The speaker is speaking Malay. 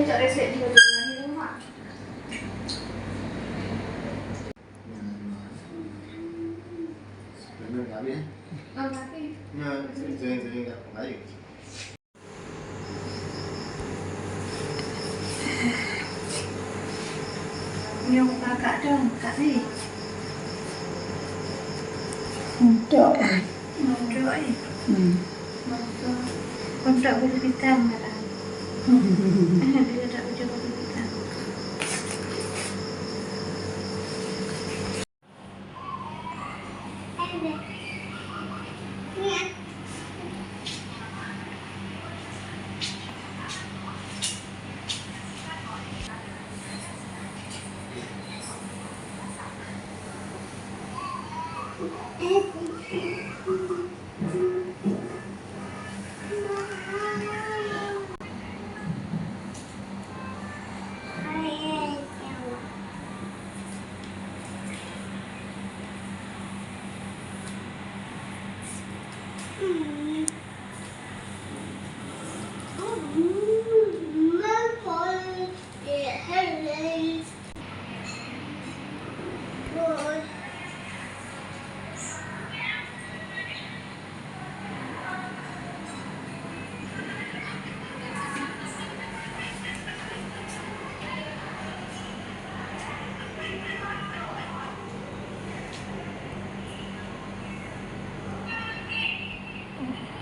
tak reset juga di rumah. Benar kami ya? Oh, tapi. Nah, sering-sering nggak baik. Yung kakak dong, kak ni. Untuk. Mondok eh. Mondok. Mondok berbitan malah. Dia tak kerja berbitan.